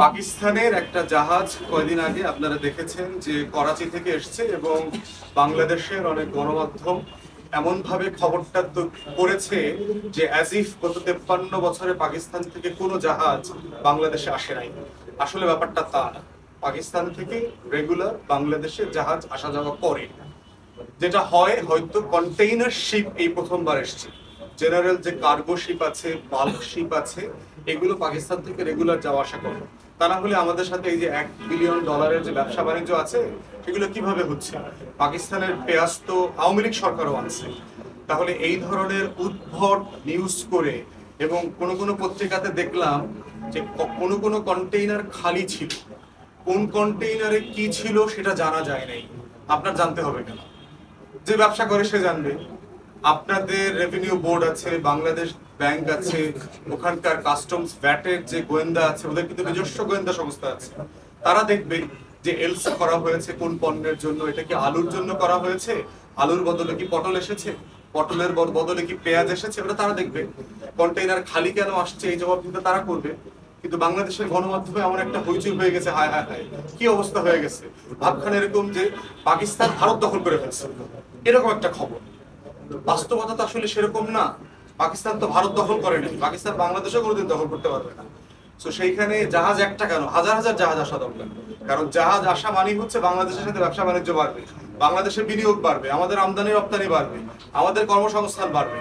পাকিস্তানের একটা জাহাজ কয়দিন আগে আপনারা দেখেছেন যে করাচি থেকে এসছে এবং বাংলাদেশের অনেক গণমাধ্যম এমন ভাবে খবরটা তো করেছে যে অ্যাজ ইফ গত 53 বছরে পাকিস্তান থেকে কোনো জাহাজ বাংলাদেশে আসে নাই। আসলে ব্যাপারটা তা না। পাকিস্তান থেকে রেগুলার বাংলাদেশে জাহাজ আসা যাওয়া করে। যেটা হয়, হয়তো কন্টেইনার শিপ এই প্রথমবার এসছে। জেনারেল যে কার্গো শিপ আছে, বাল্ক শিপ আছে, এগুলো পাকিস্তান থেকে রেগুলার যাওয়া আসা করে। তা না হলে আমাদের সাথে এই যে $1 বিলিয়ন যে ব্যবসা বাণিজ্য আছে, সেগুলো কিভাবে হচ্ছে? পাকিস্তানের পেঁয়াজ তো আওয়ামী লীগ সরকারও আনছে। তাহলে এই ধরনের উদ্ভট নিউজ করে, এবং কোন কোন পত্রিকাতে দেখলাম যে কোন কন্টেইনার খালি ছিল, কোন কন্টেইনারে কি ছিল সেটা জানা যায় নাই। আপনার জানতে হবে কেন? যে ব্যবসা করে সে জানবে। আপনাদের রেভিনিউ বোর্ড আছে, বাংলাদেশ ব্যাংক আছে, ওখানকার কাস্টমস ভ্যাটের যে গোয়েন্দা আছে, ওদের কিন্তু নিজস্ব গোয়েন্দা সংস্থা আছে। তারা দেখবে যে এলসি করা হয়েছে কোন পণ্যের জন্য। এটা কি আলুর জন্য করা হয়েছে? আলুর বদলে কি পটল এসেছে? পটলের বদলে কি পেঁয়াজ এসেছে? ওটা তারা দেখবে। কন্টেইনার খালি কেন আসছে, এই জবাব কিন্তু তারা করবে। কিন্তু বাংলাদেশের গণমাধ্যমে এমন একটা হইচই হয়ে গেছে, হায় হায় হায়, কি অবস্থা হয়ে গেছে। ভাবখান এরকম যে পাকিস্তান ভারত দখল করে ফেলছে, এরকম একটা খবর। বাস্তবতা তো আসলে সেরকম না। পাকিস্তান তো ভারত দখল করেনি, পাকিস্তান বাংলাদেশও কোনোদিন দখল করতে পারবে না। তো সেইখানে জাহাজ একটা কেন, হাজার হাজার জাহাজ আসা দরকার। কারণ জাহাজ আসা মানেই হচ্ছে বাংলাদেশের সাথে ব্যবসা বাণিজ্য বাড়বে, বাংলাদেশের বিনিয়োগ বাড়বে, আমাদের আমদানি রপ্তানি বাড়বে, আমাদের কর্মসংস্থান বাড়বে।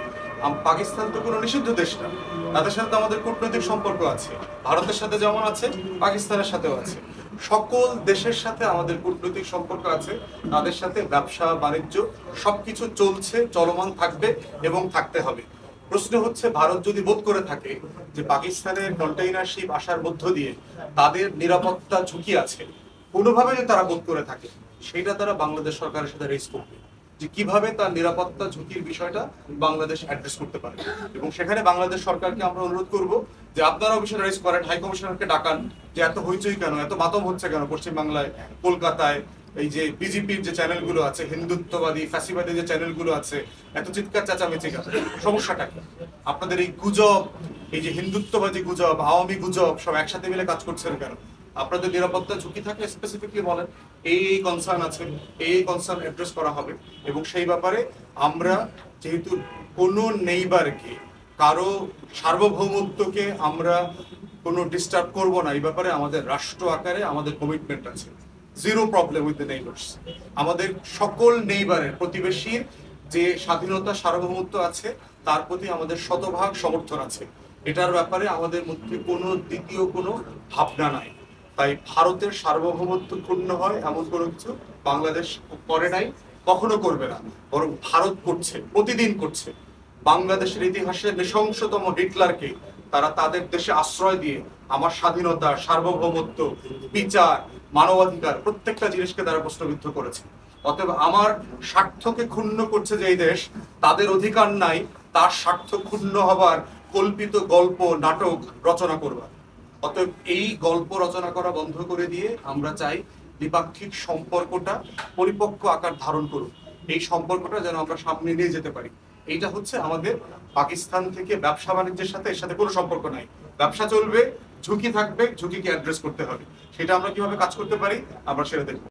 পাকিস্তান তো কোনো নিষিদ্ধ দেশ না, তাদের সাথে তো আমাদের কূটনৈতিক সম্পর্ক আছে। ভারতের সাথে যেমন আছে, পাকিস্তানের সাথেও আছে। সকল দেশের সাথে আমাদের কূটনৈতিক সম্পর্ক আছে, তাদের সাথে ব্যবসা বাণিজ্য সবকিছু চলছে, চলমান থাকবে এবং থাকতে হবে। প্রশ্ন হচ্ছে, ভারত যদি বোধ করে থাকে যে পাকিস্তানের কন্টেইনার শিপ আসার মধ্য দিয়ে তাদের নিরাপত্তা ঝুঁকি আছে, কোনোভাবে যদি তারা বোধ করে থাকে, সেটা তারা বাংলাদেশ সরকারের সাথে রেজ করবে যে কিভাবে তার নিরাপত্তা ঝুঁকির বিষয়টা বাংলাদেশ অ্যাড্রেস করতে পারে। এবং সেখানে বাংলাদেশ সরকারকে আমরা অনুরোধ করব যে আপনারা বিষয়টা রেজ করেন, হাই কমিশনারকে ডাকান, যে এত হইচই কেন, এত মাতম হচ্ছে কেন পশ্চিমবাংলায়, কলকাতায়। এই যে বিজেপির যে চ্যানেলগুলো আছে, হিন্দুত্ববাদী ফ্যাসিবাদী যে চ্যানেলগুলো আছে, এত চিৎকার চেঁচামেচি কেন? সমস্যাটা কি? আপনাদের এই গুজব, এই যে হিন্দুত্ববাদী গুজব, আওয়ামী গুজব, সব একসাথে মিলে কাজ করছেন কেন? আপনাদের নিরাপত্তা ঝুঁকি থাকলে স্পেসিফিকলি বলেন, এই কনসার্ন আছে, এই কনসার্ন অ্যাড্রেস করা হবে। এবং সেই ব্যাপারে আমরা যেহেতু কোনো নেইবারকে, কারো সার্বভৌমত্বকে আমরা কোনো ডিস্টার্ব করব না, এই ব্যাপারে আমাদের রাষ্ট্র আকারে আমাদের কমিটমেন্ট আছে। Zero problem with the neighbours. আমাদের সকল নেইবারের, প্রতিবেশীর যে স্বাধীনতা সার্বভৌমত্ব আছে, তার প্রতি আমাদের শতভাগ সমর্থন আছে। এটার ব্যাপারে আমাদের মধ্যে কোনো দ্বিতীয় কোনো ভাবনা নাই। তাই ভারতের সার্বভৌমত্ব ক্ষুণ্ণ হয় এমন কোনো কিছু বাংলাদেশ করে নাই, কখনো করবে না। বরং ভারত করছে, প্রতিদিন করছে। বাংলাদেশের ইতিহাসে নৃশংসতম হিটলারকে তারা তাদের দেশে আশ্রয় দিয়ে আমার স্বাধীনতা, সার্বভৌমত্ব, বিচার, মানবাধিকার প্রত্যেকটা জিনিসকে তারা প্রশ্নবিদ্ধ করেছে। অতএব আমার স্বার্থকে ক্ষুণ্ণ করছে যে এই দেশ, তাদের অধিকার নাই তার স্বার্থ ক্ষুণ্ণ হবার কল্পিত গল্প, নাটক রচনা করবার। অতএব এই গল্প রচনা করা বন্ধ করে দিয়ে আমরা চাই দ্বিপাক্ষিক সম্পর্কটা পরিপক্ক আকার ধারণ করুক। এই সম্পর্কটা যেন আমরা সামনে নিয়ে যেতে পারি। এইটা হচ্ছে আমাদের পাকিস্তান থেকে ব্যবসা বাণিজ্যের সাথে, এর সাথে কোনো সম্পর্ক নাই। ব্যবসা চলবে, ঝুঁকি থাকবে, ঝুঁকিকে অ্যাড্রেস করতে হবে। সেটা আমরা কিভাবে কাজ করতে পারি আমরা সেটা দেখব।